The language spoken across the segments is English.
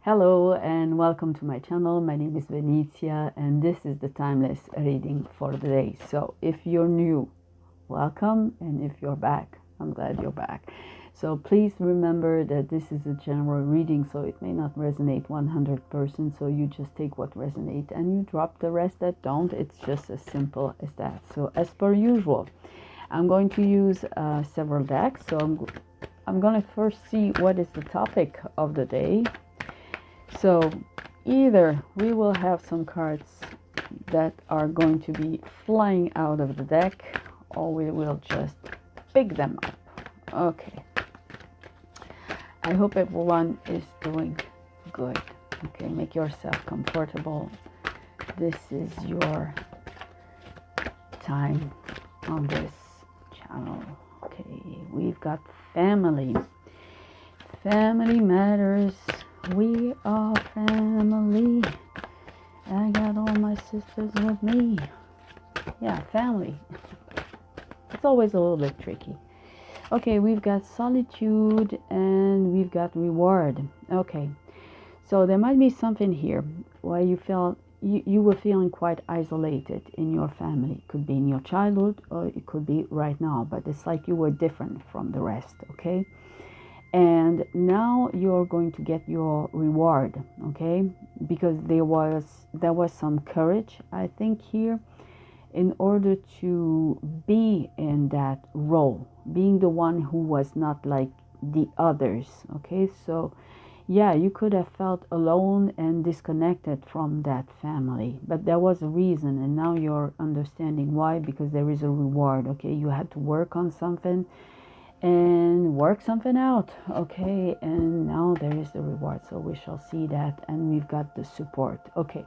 Hello and welcome to my channel. My name is Venitia and this is the timeless reading for the day. So if you're new, welcome, and if you're back, I'm glad you're back. So please remember that this is a general reading, so it may not resonate 100%, so you just take what resonates and you drop the rest that don't. It's just as simple as that. So as per usual, I'm going to use several decks. So I'm going to first see what is the topic of the day. So either we will have some cards that are going to be flying out of the deck, or we will just pick them up. Okay. I hope everyone is doing good. Okay, make yourself comfortable. This is your time on this channel. Okay, we've got family. Family matters. We are family. I got all my sisters with me. Yeah, family. It's always a little bit tricky. Okay, we've got solitude and we've got reward. Okay, so there might be something here where you felt you were feeling quite isolated in your family. It could be in your childhood or it could be right now, but it's like you were different from the rest, okay? And now you're going to get your reward, okay? Because there was some courage, I think, here, in order to be in that role, being the one who was not like the others, okay? So yeah, you could have felt alone and disconnected from that family, but there was a reason, and now you're understanding why, because there is a reward, okay? You had to work on something and work something out, okay? And now there is the reward, so we shall see that. And we've got the support. Okay,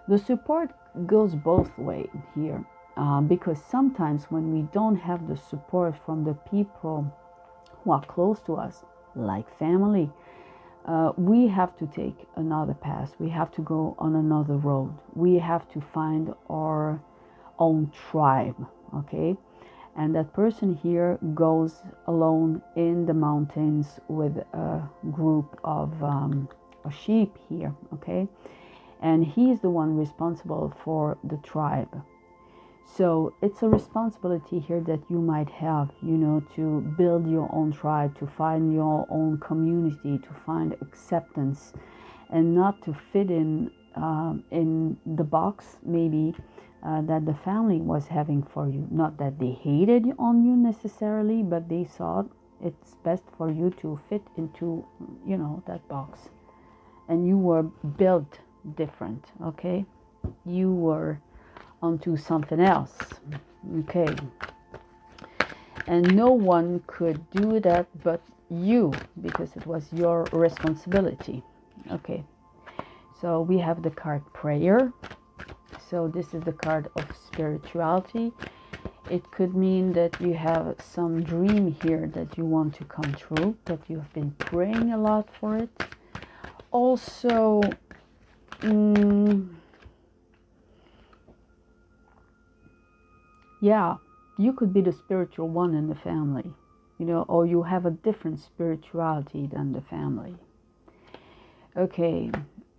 the support goes both ways here, because sometimes when we don't have the support from the people who are close to us, like family, we have to take another path. We have to go on another road. We have to find our own tribe, okay? And that person here goes alone in the mountains with a group of sheep here, okay? And he's the one responsible for the tribe. So it's a responsibility here that you might have, you know, to build your own tribe, to find your own community, to find acceptance, and not to fit in the box, maybe, that the family was having for you. Not that they hated on you necessarily, but they thought it's best for you to fit into, you know, that box. And you were built different, okay? You were onto something else, okay? And no one could do that but you, because it was your responsibility, okay? So we have the card prayer. So this is the card of spirituality. It could mean that you have some dream here that you want to come true, that you have been praying a lot for it. Also, yeah, you could be the spiritual one in the family, you know, or you have a different spirituality than the family. Okay,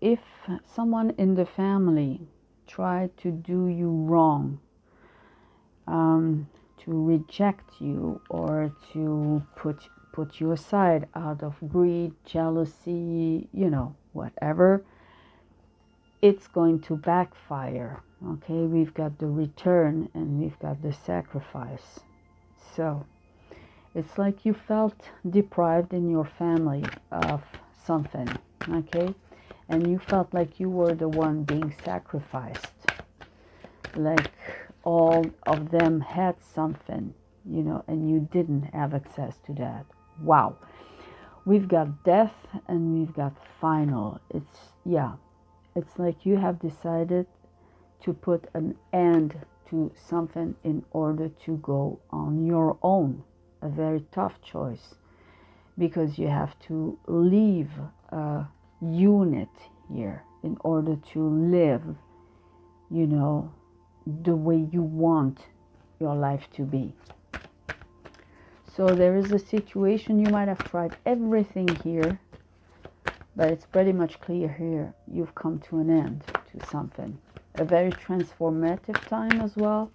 if someone in the family tried to do you wrong, to reject you or to put you aside out of greed, jealousy, you know, whatever, it's going to backfire, okay? We've got the return and we've got the sacrifice. So it's like you felt deprived in your family of something, okay? And you felt like you were the one being sacrificed, like all of them had something, you know, and you didn't have access to that. Wow. We've got death and we've got final. It's like you have decided to put an end to something in order to go on your own. A very tough choice, because you have to leave a unit here in order to live, you know, the way you want your life to be. So there is a situation, you might have tried everything here, But it's pretty much clear here. You've come to an end to something. A very transformative time as well.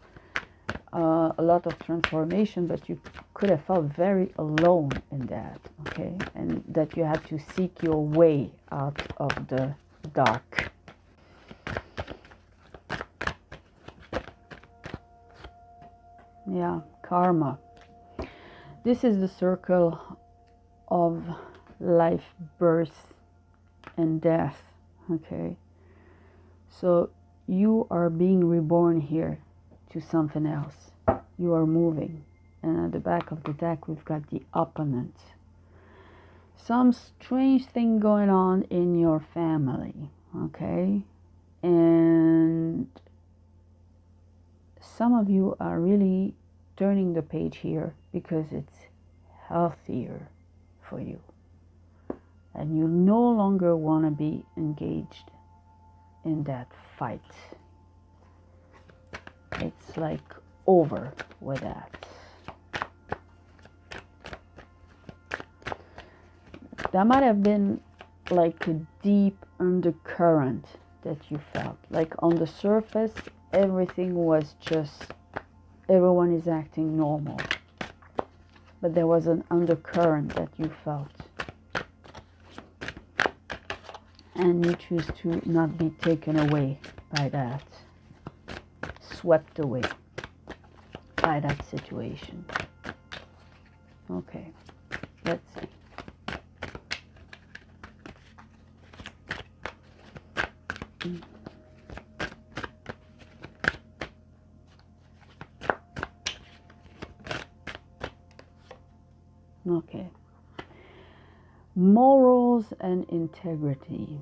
A lot of transformation, but you could have felt very alone in that, okay? And that you had to seek your way out of the dark. Yeah, karma. This is the circle of life, birth, and death, okay? So you are being reborn here to something else. You are moving. And at the back of the deck, we've got the opponent. Some strange thing going on in your family, okay? And some of you are really turning the page here because it's healthier for you. And you no longer want to be engaged in that fight. It's like over with that. That might have been like a deep undercurrent that you felt. Like on the surface, everything was just, everyone is acting normal. But there was an undercurrent that you felt. And you choose to not be taken away by that. Swept away by that situation. Okay, let's see. Okay. Morals and integrity.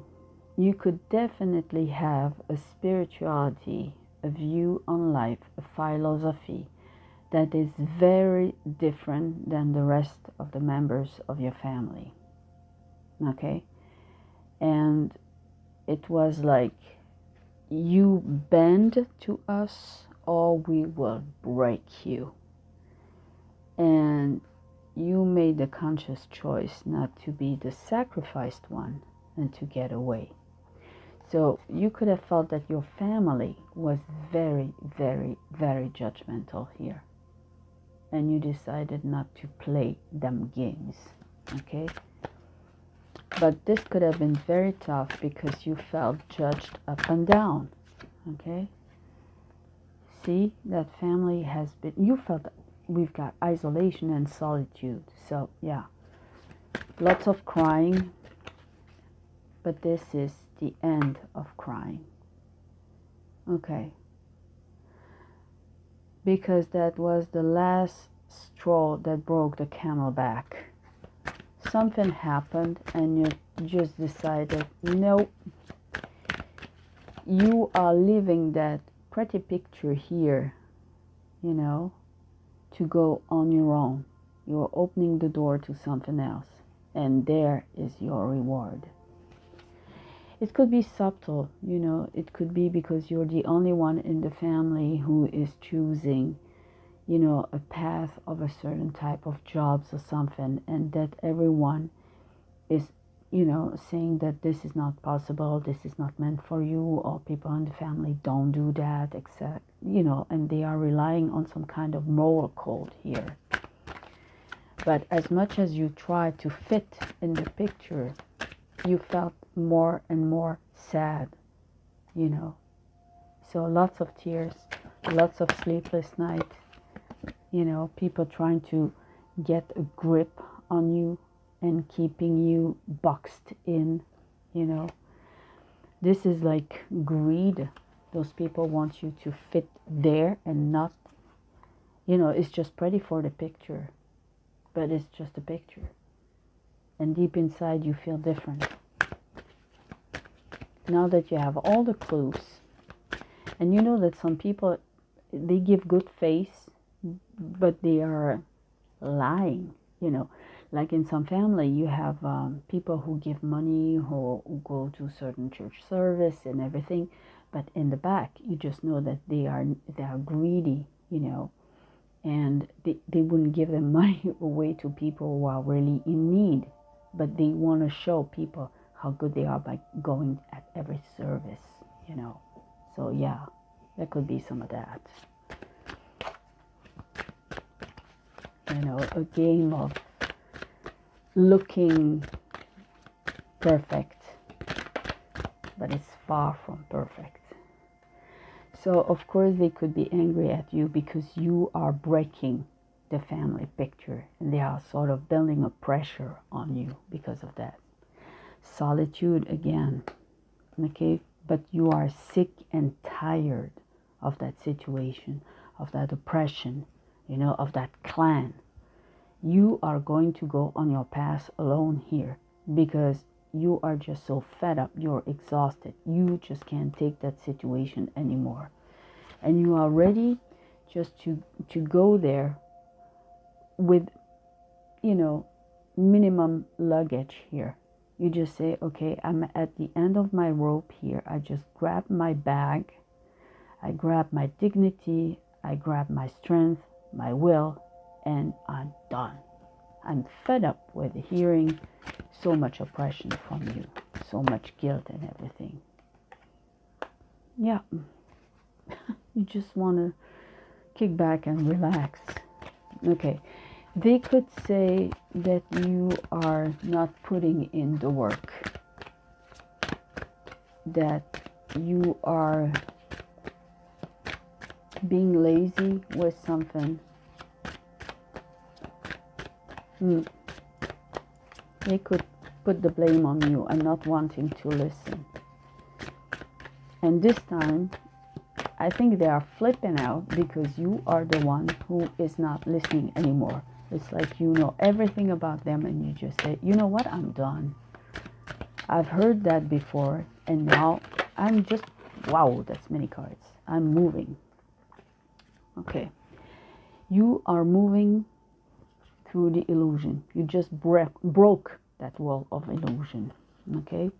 You could definitely have a spirituality, a view on life, a philosophy that is very different than the rest of the members of your family. Okay? And it was like, you bend to us or we will break you. And you made the conscious choice not to be the sacrificed one and to get away. So you could have felt that your family was very, very, very judgmental here. And you decided not to play them games. Okay? But this could have been very tough because you felt judged up and down. Okay? See, that family has been, you felt, we've got isolation and solitude. So, yeah. Lots of crying. But this is the end of crying. Okay. Because that was the last straw that broke the camel back. Something happened and you just decided, no, you are living that pretty picture here, you know, to go on your own. You're opening the door to something else. And there is your reward. It could be subtle, you know, it could be because you're the only one in the family who is choosing, you know, a path of a certain type of jobs or something, and that everyone is, you know, saying that this is not possible, this is not meant for you, or people in the family don't do that, except, you know, and they are relying on some kind of moral code here. But as much as you try to fit in the picture, you felt more and more sad, you know. So lots of tears, lots of sleepless nights, you know, people trying to get a grip on you and keeping you boxed in, you know. This is like greed. Those people want you to fit there and not, you know, it's just pretty for the picture, but it's just a picture. And deep inside you feel different. Now that you have all the clues, and you know that some people, they give good face, but they are lying, you know. Like in some family, you have people who give money, who go to certain church service and everything, but in the back, you just know that they are greedy, you know, and they wouldn't give their money away to people who are really in need, but they want to show people how good they are by going at every service, you know. So yeah, there could be some of that. You know, a game of looking perfect, but it's far from perfect. So of course they could be angry at you because you are breaking the family picture, and they are sort of building a pressure on you because of that. Solitude again, okay? But you are sick and tired of that situation, of that oppression, you know, of that clan. You are going to go on your path alone here because you are just so fed up, you're exhausted, you just can't take that situation anymore. And you are ready just to go there with, you know, minimum luggage here. You just say, okay, I'm at the end of my rope here. I just grab my bag, I grab my dignity, I grab my strength, my will, and I'm done. I'm fed up with hearing so much oppression from you, so much guilt and everything. Yeah, you just want to kick back and relax. Okay, they could say that you are not putting in the work, that you are being lazy with something. They could put the blame on you and not wanting to listen. And this time, I think they are flipping out because you are the one who is not listening anymore. It's like you know everything about them and you just say, you know what, I'm done. I've heard that before and now I'm just, wow, that's many cards. I'm moving. Okay. You are moving through the illusion. You just broke that wall of illusion. Okay.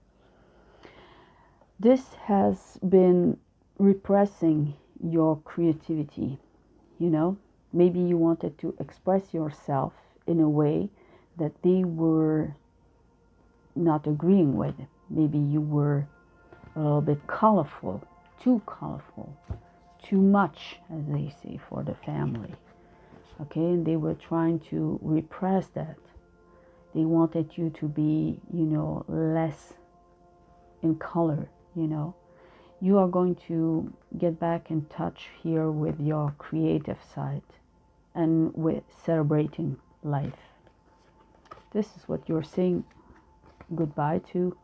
This has been repressing your creativity, you know. Maybe you wanted to express yourself in a way that they were not agreeing with. Maybe you were a little bit colorful, too much, as they say, for the family. Okay, and they were trying to repress that. They wanted you to be, you know, less in color, you know. You are going to get back in touch here with your creative side and with celebrating life. This is what you're saying goodbye to.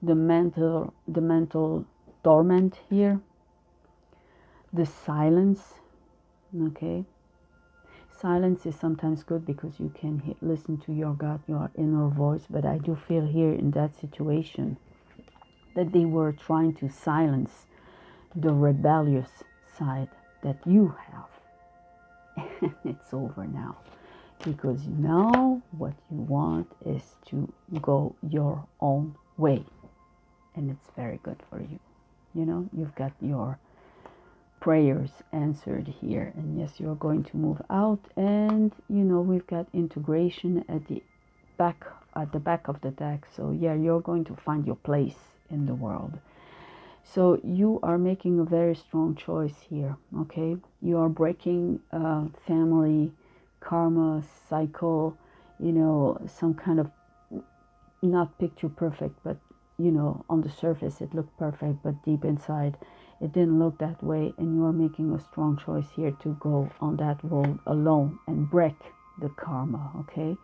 The mental torment here. The silence, okay. Silence is sometimes good because you can listen to your gut, your inner voice. But I do feel here in that situation that they were trying to silence the rebellious side that you have. And it's over now. Because now what you want is to go your own way. And it's very good for you. You know, you've got your prayers answered here. And yes, you're going to move out. And, you know, we've got integration at the back of the deck. So, yeah, you're going to find your place in the world. So you are making a very strong choice here, okay? You are breaking family karma cycle, you know, some kind of, not picture perfect, but, you know, on the surface it looked perfect, but deep inside it didn't look that way. And you are making a strong choice here to go on that road alone and break the karma, okay?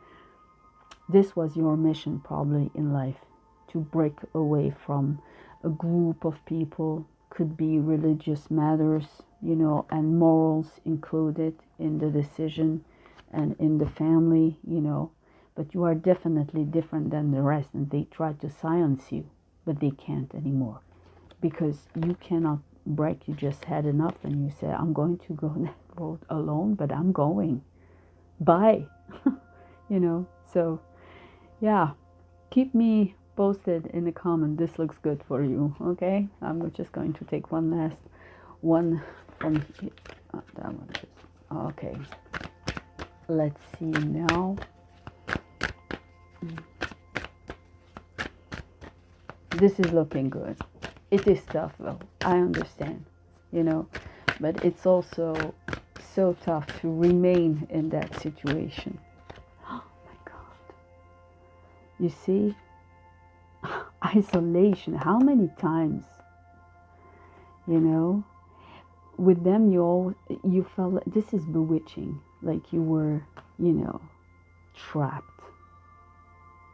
This was your mission probably in life, to break away from a group of people. Could be religious matters, you know, and morals included in the decision and in the family, you know. But you are definitely different than the rest, and they try to silence you, but they can't anymore because you cannot break. You just had enough and you say, I'm going to go that road alone, but I'm going. Bye. You know, so yeah, keep me posted in the comment. This looks good for you, okay? I'm just going to take one last one from here. That one is okay. Let's see now. this is looking good. It is tough though, I understand, you know, but it's also so tough to remain in that situation. Oh my God. You see, isolation, how many times, you know, with them you felt like this is bewitching, like you were, you know, trapped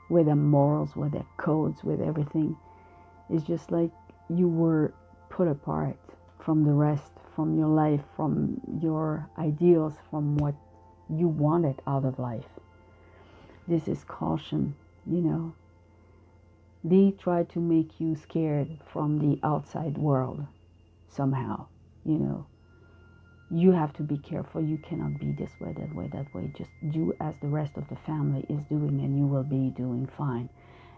with their morals, with their codes, with everything. It's just like you were put apart from the rest, from your life, from your ideals, from what you wanted out of life. This is caution, you know. They try to make you scared from the outside world somehow, you know. You have to be careful. You cannot be this way, that way, that way. Just do as the rest of the family is doing and you will be doing fine.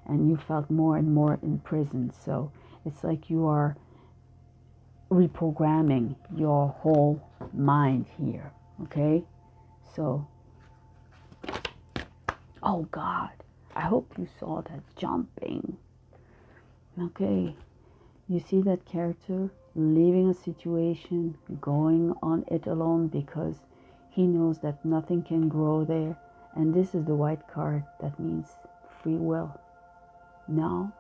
And you felt more and more in prison. So it's like you are reprogramming your whole mind here. Okay? So, oh God, I hope you saw that jumping. Okay? You see that character leaving a situation, going on it alone because he knows that nothing can grow there. And this is the white card. That means free will. Now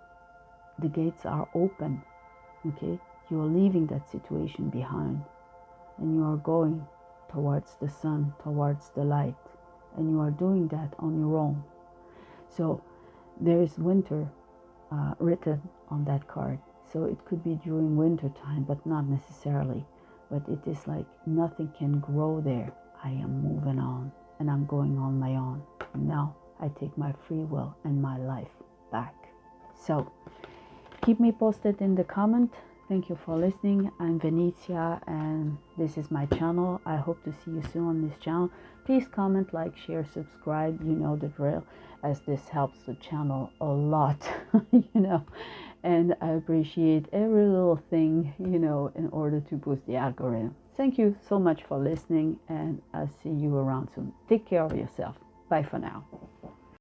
the gates are open. Okay, you are leaving that situation behind and you are going towards the sun, towards the light, and you are doing that on your own. So there is winter written on that card. So it could be during winter time, but not necessarily. But it is like nothing can grow there. I am moving on and I'm going on my own. Now I take my free will and my life back. So keep me posted in the comment. Thank you for listening. I'm Venitia and this is my channel. I hope to see you soon on this channel. Please comment, like, share, subscribe. You know the drill, as this helps the channel a lot, you know. And I appreciate every little thing, you know, in order to boost the algorithm. Thank you so much for listening and I'll see you around soon. Take care of yourself. Bye for now.